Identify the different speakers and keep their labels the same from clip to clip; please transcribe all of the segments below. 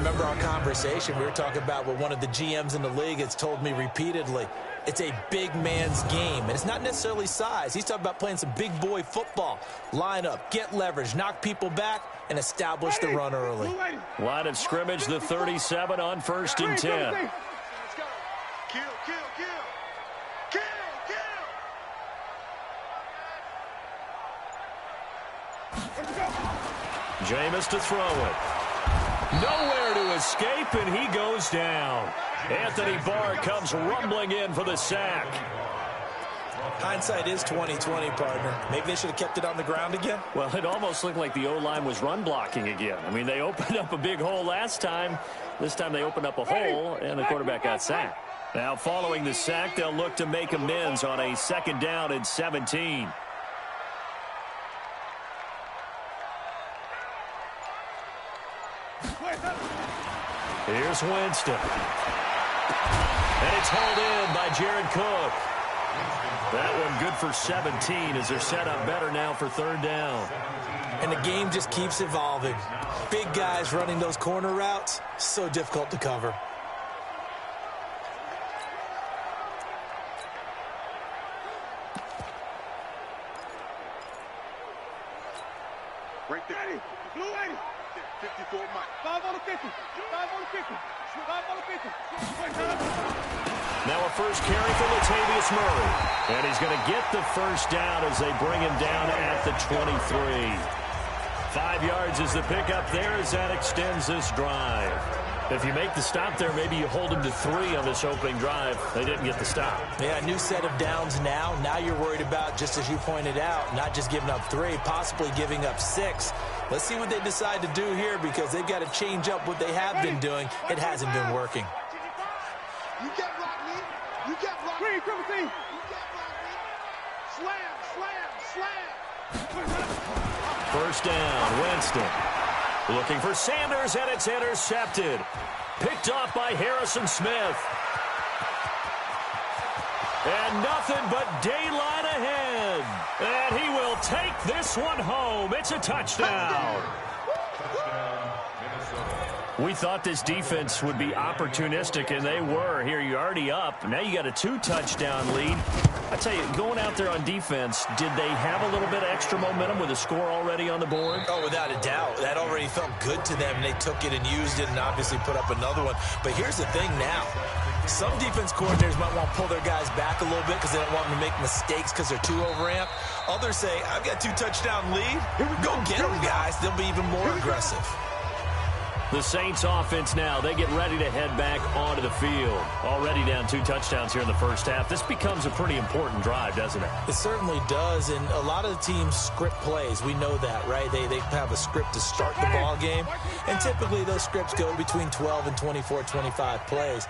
Speaker 1: remember our conversation. We were talking about what one of the GMs in the league has told me repeatedly. It's a big man's game, and it's not necessarily size. He's talking about playing some big boy football. Line up, get leverage, knock people back, and establish the run early.
Speaker 2: Line of scrimmage, the 37 on 1st and 10.
Speaker 3: Let's go. Kill.
Speaker 2: Jameis to throw it. Nowhere to escape, and he goes down. Anthony Barr comes rumbling in for the sack.
Speaker 1: Hindsight is 20/20, partner. Maybe they should have kept it on the ground again.
Speaker 2: Well, it almost looked like the O-line was run blocking again. I mean, they opened up a big hole last time. This time they opened up a hole, and the quarterback got sacked. Now, following the sack, they'll look to make amends on a 2nd down and 17. Here's Winston. And it's hauled in by Jared Cook. That one good for 17 as they're set up better now for 3rd down.
Speaker 1: And the game just keeps evolving. Big guys running those corner routes, so difficult to cover.
Speaker 3: Right there. Blue 80. 54 Mike. 5 on the 50. 5 on the 50. 5 on the 50.
Speaker 2: Now a first carry for Latavius Murray. And he's going to get the 1st down as they bring him down at the 23. 5 yards is the pickup there as that extends this drive. If you make the stop there, maybe you hold him to 3 on this opening drive. They didn't get the stop.
Speaker 1: Yeah, new set of downs now. Now you're worried about, just as you pointed out, not just giving up 3, possibly giving up 6. Let's see what they decide to do here because they've got to change up what they have been doing. It hasn't been working.
Speaker 3: You get blocked, Lee. You get blocked. Green, triple team. You get blocked, Lee. Slam.
Speaker 2: 1st down, Winston. Looking for Sanders, and it's intercepted. Picked off by Harrison Smith. And nothing but daylight ahead. And he will take this one home. It's a touchdown. We thought this defense would be opportunistic, and they were. Here, you're already up. Now you got a 2-touchdown lead. I tell you, going out there on defense, did they have a little bit of extra momentum with a score already on the board?
Speaker 1: Oh, without a doubt. That already felt good to them. They took it and used it and obviously put up another one. But here's the thing now. Some defense coordinators might want to pull their guys back a little bit because they don't want them to make mistakes because they're too overamped. Others say, I've got 2-touchdown lead. Go get them, guys. They'll be even more aggressive.
Speaker 2: The Saints offense now, they get ready to head back onto the field. Already down 2 touchdowns here in the 1st half. This becomes a pretty important drive, doesn't it?
Speaker 1: It certainly does, and a lot of the teams script plays. We know that, right? They have a script to start the ball game, and typically those scripts go between 12 and 24, 25 plays.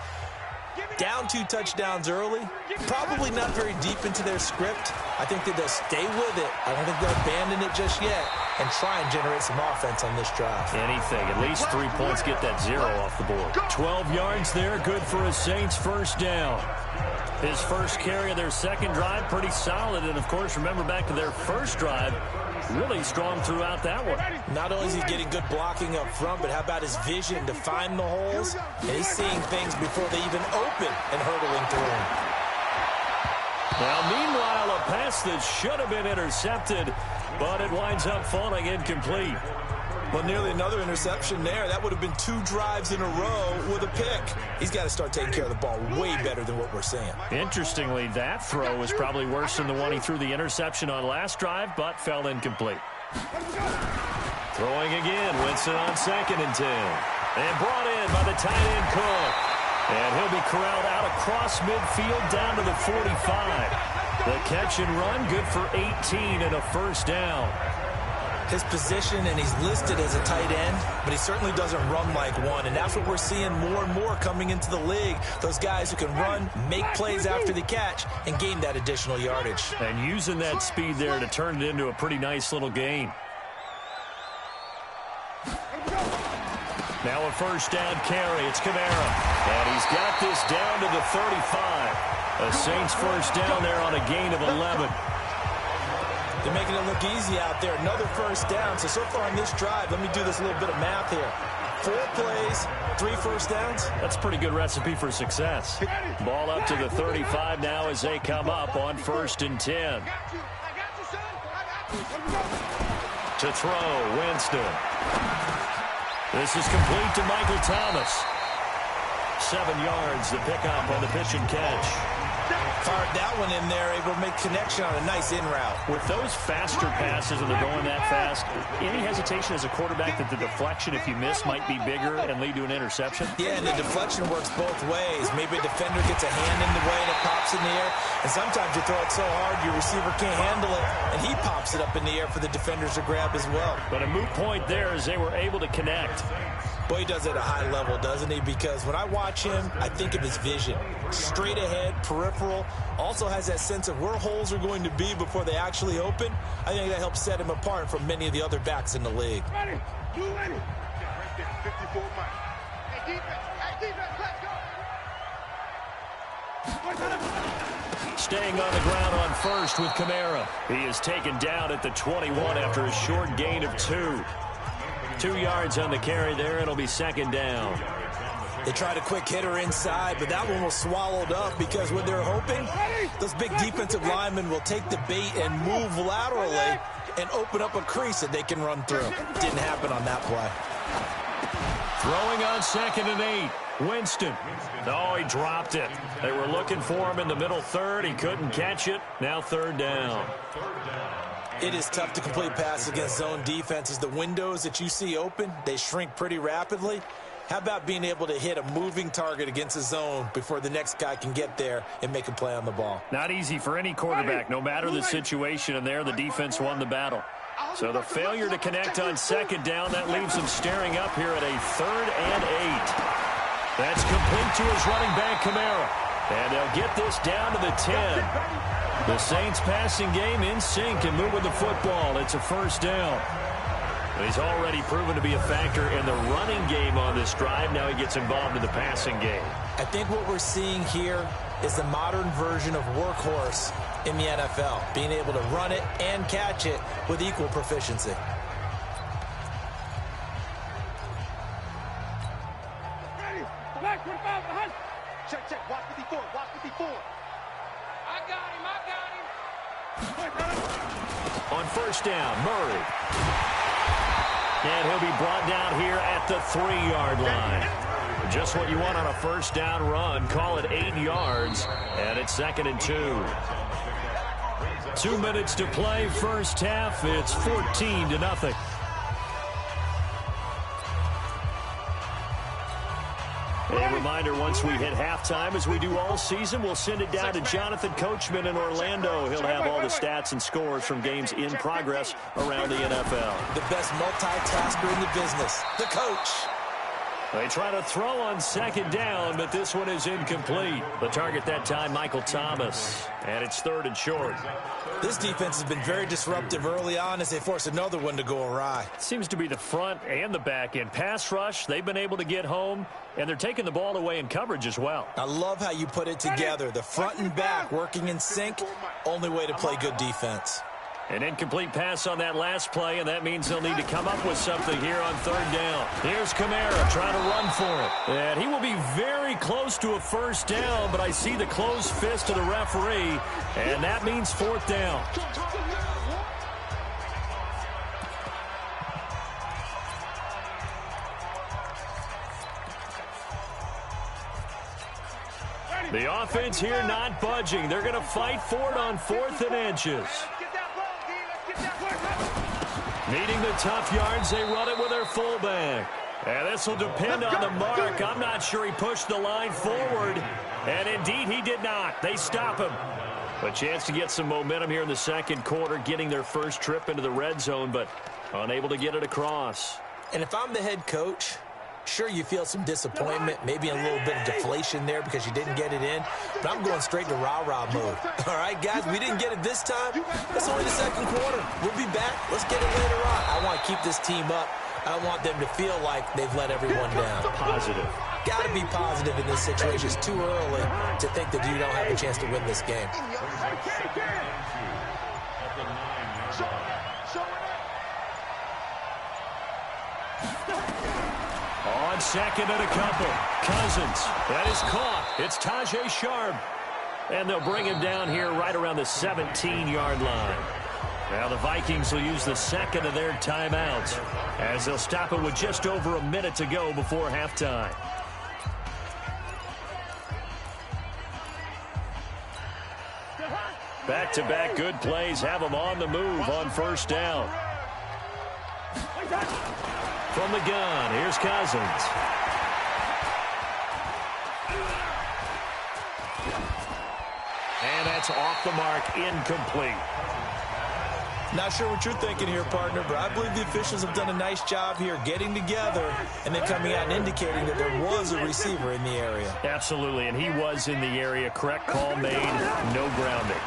Speaker 1: Down 2 touchdowns early, probably not very deep into their script. I think that they'll stay with it. I don't think they'll abandon it just yet and try and generate some offense on this drive.
Speaker 2: Anything. At least 3 points, get that 0 off the board. 12 yards there, good for a Saints 1st down. His first carry of their 2nd drive, pretty solid. And, of course, remember back to their 1st drive, really strong throughout that one.
Speaker 1: Not only is he getting good blocking up front, but how about his vision to find the holes? And he's seeing things before they even open and hurdling through them.
Speaker 2: Now, meanwhile, a pass that should have been intercepted, but it winds up falling incomplete.
Speaker 1: Well, nearly another interception there. That would have been 2 drives in a row with a pick. He's got to start taking care of the ball way better than what we're seeing.
Speaker 2: Interestingly, that throw was probably worse than the one he threw the interception on last drive, but fell incomplete. Throwing again, Winston on 2nd and 10. And brought in by the tight end Cook. And he'll be corralled out across midfield down to the 45. The catch and run, good for 18 and a 1st down.
Speaker 1: His position, and he's listed as a tight end, but he certainly doesn't run like one, and that's what we're seeing more and more coming into the league. Those guys who can run, make plays after the catch, and gain that additional yardage.
Speaker 2: And using that speed there to turn it into a pretty nice little gain. Now a 1st down carry. It's Kamara. And he's got this down to the 35. A Saints 1st down there on a gain of 11.
Speaker 1: They're making it look easy out there. Another 1st down. So far on this drive, let me do this little bit of math here. 4 plays, 3 first downs.
Speaker 2: That's a pretty good recipe for success. Ball up to the 35 now as they come up on 1st and 10. To throw, Winston. This is complete to Michael Thomas. 7 yards, the pickup on the pitch and catch.
Speaker 1: Fired that one in there, able to make connection on a nice in route.
Speaker 2: With those faster passes and they're going that fast, any hesitation as a quarterback that the deflection, if you miss, might be bigger and lead to an interception?
Speaker 1: Yeah, and the deflection works both ways. Maybe a defender gets a hand in the way and it pops in the air. And sometimes you throw it so hard your receiver can't handle it, and he pops it up in the air for the defenders to grab as well.
Speaker 2: But a moot point there as they were able to connect.
Speaker 1: Boy, he does it at a high level, doesn't he? Because when I watch him, I think of his vision. Straight ahead, peripheral. Also has that sense of where holes are going to be before they actually open. I think that helps set him apart from many of the other backs in the league.
Speaker 3: Ready. You ready. Right there, 54 miles. Hey, defense, let's go.
Speaker 2: Staying on the ground on 1st with Kamara. He is taken down at the 21 after a short gain of 2. 2 yards on the carry there. It'll be 2nd down.
Speaker 1: They tried a quick hitter inside, but that one was swallowed up because when they're hoping, those big defensive linemen will take the bait and move laterally and open up a crease that they can run through. Didn't happen on that play.
Speaker 2: Throwing on 2nd and 8. Winston. Oh, he dropped it. They were looking for him in the middle 3rd. He couldn't catch it. Now 3rd down.
Speaker 1: It is tough to complete passes against zone defenses. The windows that you see open, they shrink pretty rapidly. How about being able to hit a moving target against a zone before the next guy can get there and make a play on the ball?
Speaker 2: Not easy for any quarterback, no matter the situation, and there the defense won the battle. So the failure to connect on 2nd down, that leaves him staring up here at a 3rd and 8. That's complete to his running back, Kamara. And they'll get this down to the 10. The Saints passing game in sync and moving the football. It's a 1st down. He's already proven to be a factor in the running game on this drive. Now he gets involved in the passing game.
Speaker 1: I think what we're seeing here is the modern version of workhorse in the NFL, being able to run it and catch it with equal proficiency.
Speaker 3: Ready. Black, 25, behind. Check. Watch 54. Watch 54. I got him.
Speaker 2: On 1st down, Murray. And he'll be brought down here at the 3-yard line. Just what you want on a 1st down run. Call it 8 yards. And it's 2nd and 2. 2 minutes to play, 1st half. It's 14-0. A reminder, once we hit halftime, as we do all season, we'll send it down to Jonathan Coachman in Orlando. He'll have all the stats and scores from games in progress around the NFL.
Speaker 1: The best multitasker in the business, the coach.
Speaker 2: They try to throw on 2nd down, but this one is incomplete. The target that time, Michael Thomas. And it's 3rd and short.
Speaker 1: This defense has been very disruptive early on as they force another one to go awry.
Speaker 2: It seems to be the front and the back end. Pass rush, they've been able to get home, and they're taking the ball away in coverage as well.
Speaker 1: I love how you put it together. The front and back working in sync, only way to play good defense.
Speaker 2: An incomplete pass on that last play, and that means they'll need to come up with something here on 3rd down. Here's Kamara trying to run for it. And he will be very close to a 1st down, but I see the closed fist of the referee, and that means 4th down. The offense here not budging. They're going to fight for it on 4th and inches. Needing the tough yards, they run it with their fullback. And this will depend on the mark. I'm not sure he pushed the line forward. And indeed, he did not. They stop him. A chance to get some momentum here in the 2nd quarter, getting their first trip into the red zone, but unable to get it across.
Speaker 1: And if I'm the head coach, sure, you feel some disappointment, maybe a little bit of deflation there because you didn't get it in, but I'm going straight to rah-rah mode. All right, guys, we didn't get it this time. It's only the 2nd quarter. We'll be back. Let's get it later on. I want to keep this team up. I don't want them to feel like they've let everyone down.
Speaker 2: Positive.
Speaker 1: Got to be positive in this situation. It's too early to think that you don't have a chance to win this game.
Speaker 2: second and a couple. Cousins. That is caught. It's Tajay Sharp. And they'll bring him down here right around the 17-yard line. Now the Vikings will use the second of their timeouts as they'll stop it with just over a minute to go before halftime. Back-to-back good plays have them on the move on first down. From the gun, here's Cousins. And that's off the mark, incomplete.
Speaker 1: Not sure what you're thinking here, partner, but I believe the officials have done a nice job here getting together and then coming out and indicating that there was a receiver in the area.
Speaker 2: Absolutely, and he was in the area. Correct call made, no grounding.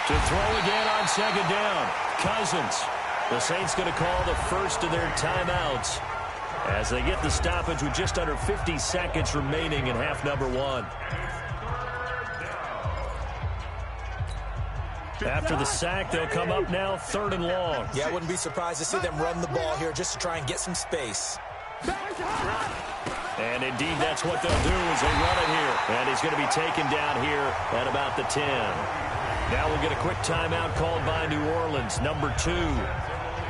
Speaker 2: To throw again on second down, Cousins. The Saints going to call the first of their timeouts as they get the stoppage with just under 50 seconds remaining in half number one. After the sack, they'll come up now third and long.
Speaker 1: Yeah, I wouldn't be surprised to see them run the ball here just to try and get some space.
Speaker 2: And indeed, that's what they'll do as they run it here. And he's going to be taken down here at about the 10. Now we'll get a quick timeout called by New Orleans, number 2.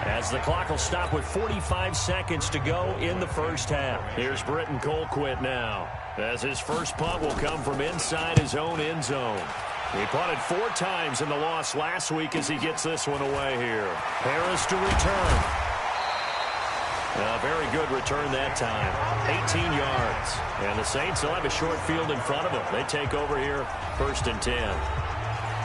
Speaker 2: As the clock will stop with 45 seconds to go in the first half. Here's Britton Colquitt now, as his first punt will come from inside his own end zone. He punted 4 times in the loss last week as he gets this one away here. Harris to return. A very good return that time. 18 yards. And the Saints will have a short field in front of them. They take over here, 1st and 10.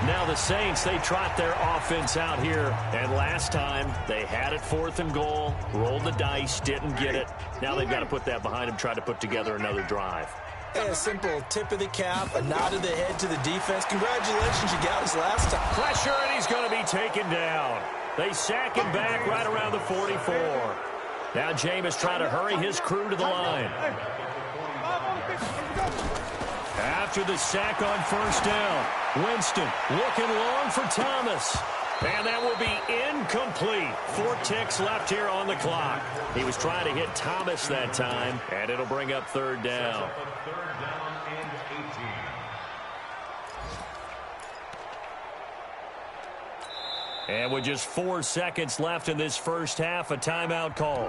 Speaker 2: Now the Saints, they trot their offense out here. And last time, they had it 4th and goal, rolled the dice, didn't get it. Now they've got to put that behind them, try to put together another drive.
Speaker 1: Hey, a simple tip of the cap, a nod of the head to the defense. Congratulations, you got us last time.
Speaker 2: Pressure, and he's going to be taken down. They sack him back right around the 44. Now Jameis trying to hurry his crew to the line. After the sack on first down, Winston looking long for Thomas. And that will be incomplete. 4 ticks left here on the clock. He was trying to hit Thomas that time, and it'll bring up 3rd down. And with just 4 seconds left in this first half, a timeout call.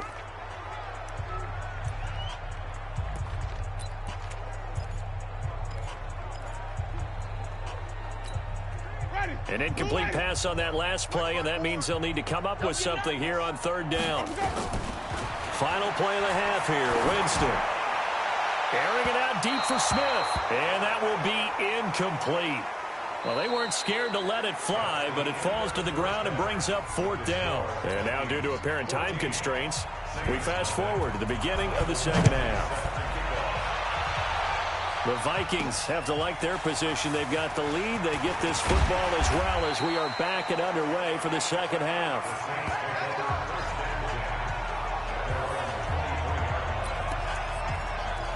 Speaker 2: An incomplete pass on that last play, and that means they'll need to come up with something here on 3rd down. Final play of the half here, Winston. Airing it out deep for Smith, and that will be incomplete. Well, they weren't scared to let it fly, but it falls to the ground and brings up 4th down. And now, due to apparent time constraints, we fast forward to the beginning of the second half. The Vikings have to like their position. They've got the lead. They get this football as well as we are back and underway for the second half.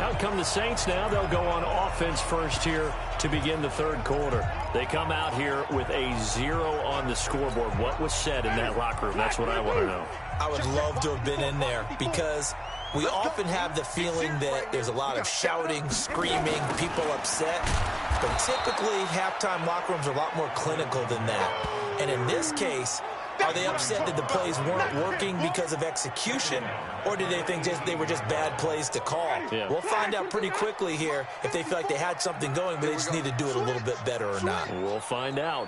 Speaker 2: Out come the Saints now. They'll go on offense first here to begin the 3rd quarter. They come out here with a 0 on the scoreboard. What was said in that locker room? That's what I want to know.
Speaker 1: I would love to have been in there because we often have the feeling that there's a lot of shouting, screaming, people upset. But typically, halftime locker rooms are a lot more clinical than that. And in this case, are they upset that the plays weren't working because of execution, or do they think they were just bad plays to call?
Speaker 2: Yeah.
Speaker 1: We'll find out pretty quickly here if they feel like they had something going, but they just need to do it a little bit better or not.
Speaker 2: We'll find out.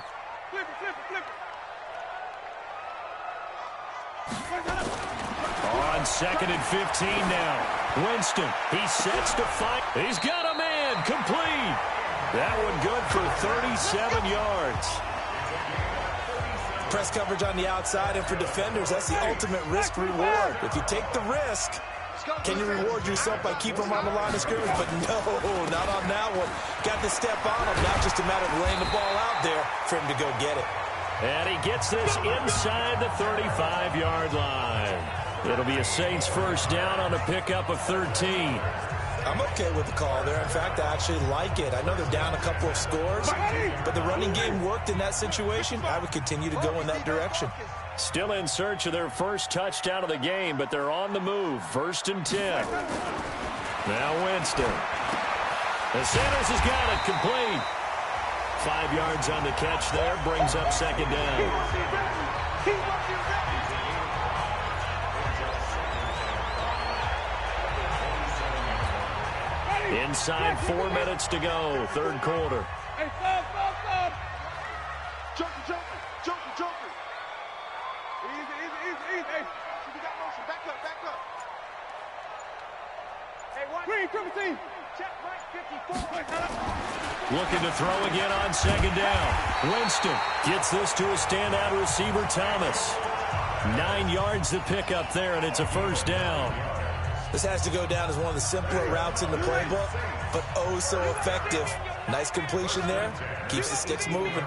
Speaker 2: On 2nd and 15 now. Winston, he sets to fight. He's got a man, complete. That one good for 37 yards.
Speaker 1: Press coverage on the outside, and for defenders, that's the ultimate risk-reward. If you take the risk, can you reward yourself by keeping them on the line of scrimmage? But no, not on that one. Got to step on him, not just a matter of laying the ball out there for him to go get it.
Speaker 2: And he gets this inside the 35-yard line. It'll be a Saints first down on a pickup of 13.
Speaker 1: I'm okay with the call there. In fact, I actually like it. I know they're down a couple of scores, but the running game worked in that situation. I would continue to go in that direction.
Speaker 2: Still in search of their first touchdown of the game, but they're on the move. 1st and 10. Now Winston. And Sanders has got it complete. 5 yards on the catch there, brings up 2nd down. Inside 4 minutes to go, 3rd quarter.
Speaker 3: Hey, stop. Joker. Easy. Hey, we got motion. Back up. Hey, watch. Green, triple team. Check right 54.
Speaker 2: Looking to throw again on 2nd down. Winston gets this to a standout receiver, Thomas. 9 yards to pick up there, and it's a 1st down.
Speaker 1: This has to go down as one of the simpler routes in the playbook, but oh so effective. Nice completion there. Keeps the sticks moving.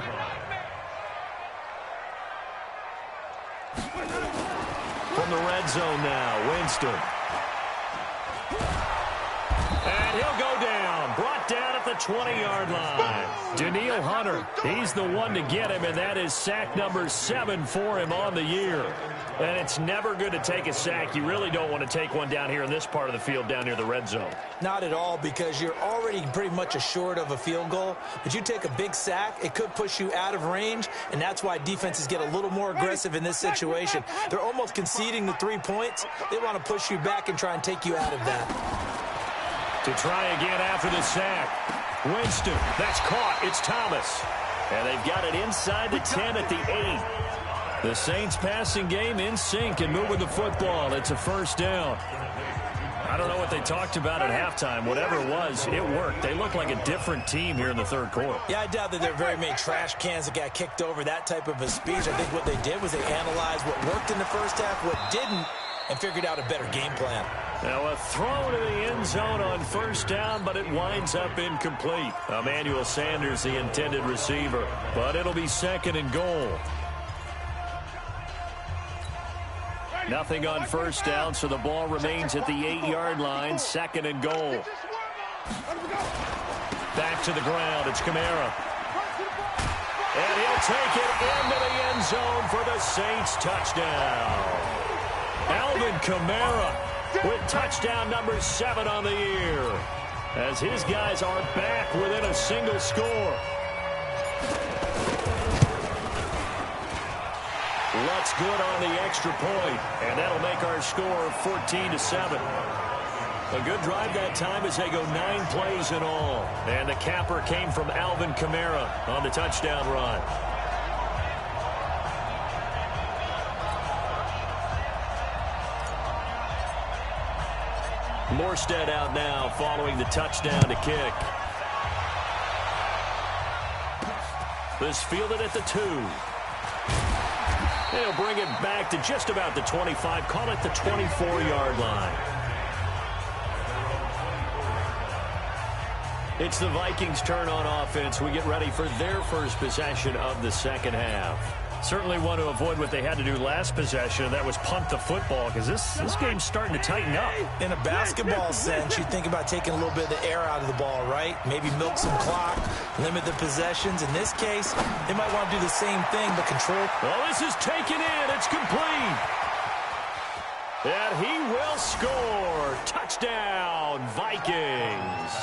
Speaker 2: From the red zone now, Winston. And he'll go down. Brought down at the 20-yard line. Daniil Hunter, he's the one to get him, and that is sack number 7 for him on the year. And it's never good to take a sack. You really don't want to take one down here in this part of the field down near the red zone.
Speaker 1: Not at all, because you're already pretty much assured of a field goal. But you take a big sack, it could push you out of range, and that's why defenses get a little more aggressive in this situation. They're almost conceding the 3 points. They want to push you back and try and take you out of that.
Speaker 2: To try again after the sack. Winston, that's caught. It's Thomas. And they've got it inside the 10 at the 8. The Saints passing game in sync and moving the football. It's a 1st down. I don't know what they talked about at halftime. Whatever it was, it worked. They look like a different team here in the 3rd quarter.
Speaker 1: Yeah, I doubt that there are very many trash cans that got kicked over, that type of a speech. I think what they did was they analyzed what worked in the 1st half, what didn't, and figured out a better game plan.
Speaker 2: Now a throw to the end zone on 1st down, but it winds up incomplete. Emmanuel Sanders, the intended receiver, but it'll be 2nd and goal. Nothing on 1st down, so the ball remains at the 8-yard line. 2nd and goal. Back to the ground. It's Kamara. And he'll take it into the end zone for the Saints touchdown. Alvin Kamara with touchdown number 7 on the year, as his guys are back within a single score. Lutz good on the extra point, and that'll make our score 14-7. A good drive that time as they go 9 plays in all. And the capper came from Alvin Kamara on the touchdown run. Morstead out now following the touchdown to kick. This fielded at the 2. They'll bring it back to just about the 25, call it the 24-yard line. It's the Vikings' turn on offense. We get ready for their first possession of the 2nd half. Certainly want to avoid what they had to do last possession, and that was punt the football, because this game's starting to tighten up.
Speaker 1: In a basketball sense, you think about taking a little bit of the air out of the ball, right? Maybe milk some clock, limit the possessions. In this case, they might want to do the same thing, but control.
Speaker 2: Well, this is taken in. It's complete. And he will score. Touchdown, Vikings.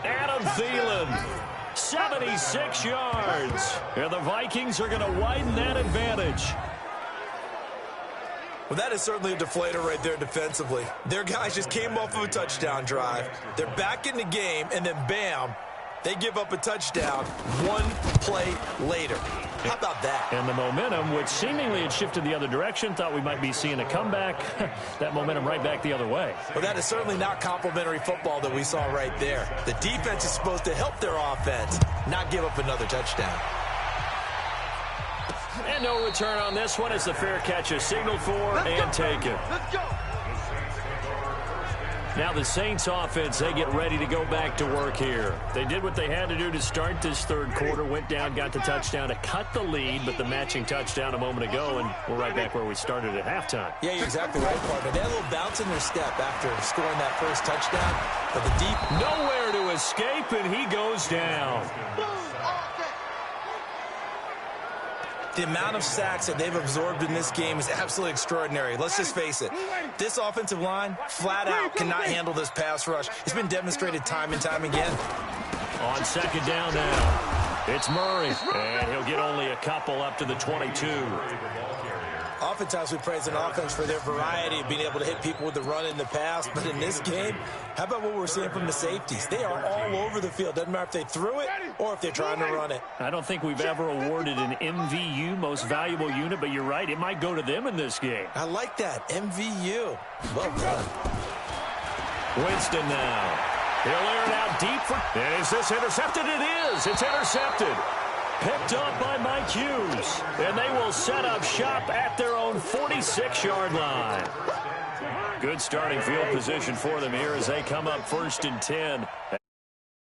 Speaker 2: Adam Thielen. 76 yards. And the Vikings are going to widen that advantage.
Speaker 1: Well, that is certainly a deflator right there defensively. Their guys just came off of a touchdown drive. They're back in the game, and then bam, they give up a touchdown 1 play later. How about that?
Speaker 2: And the momentum, which seemingly had shifted the other direction, thought we might be seeing a comeback. That momentum right back the other way.
Speaker 1: Well, that is certainly not complimentary football that we saw right there. The defense is supposed to help their offense, not give up another touchdown.
Speaker 2: And no return on this one as the fair catch is signaled for and taken.
Speaker 3: Let's go.
Speaker 2: Now the Saints offense, they get ready to go back to work here. They did what they had to do to start this 3rd quarter, went down, got the touchdown to cut the lead, but the matching touchdown a moment ago, and we're right back where we started at halftime.
Speaker 1: Yeah, you're exactly right, partner. They had a little bounce in their step after scoring that first touchdown, but the deep...
Speaker 2: Nowhere to escape, and he goes down.
Speaker 1: The amount of sacks that they've absorbed in this game is absolutely extraordinary. Let's just face it. This offensive line, flat out, cannot handle this pass rush. It's been demonstrated time and time again.
Speaker 2: On second down now, it's Murray, and he'll get only a couple up to the 22.
Speaker 1: Oftentimes we praise an offense for their variety of being able to hit people with the run and the pass, but in this game, how about what we're seeing from the safeties? They are all over the field. Doesn't matter if they threw it or if they're trying to run it.
Speaker 2: I don't think we've ever awarded an MVU, most valuable unit, but you're right, it might go to them in this game.
Speaker 1: I like that, MVU. Well done.
Speaker 2: Winston now. He'll air it out deep for... And is this intercepted? It is. It's intercepted. Picked up by Mike Hughes. And they will set up shop at their own 46-yard line. Good starting field position for them here as they come up 1st and 10.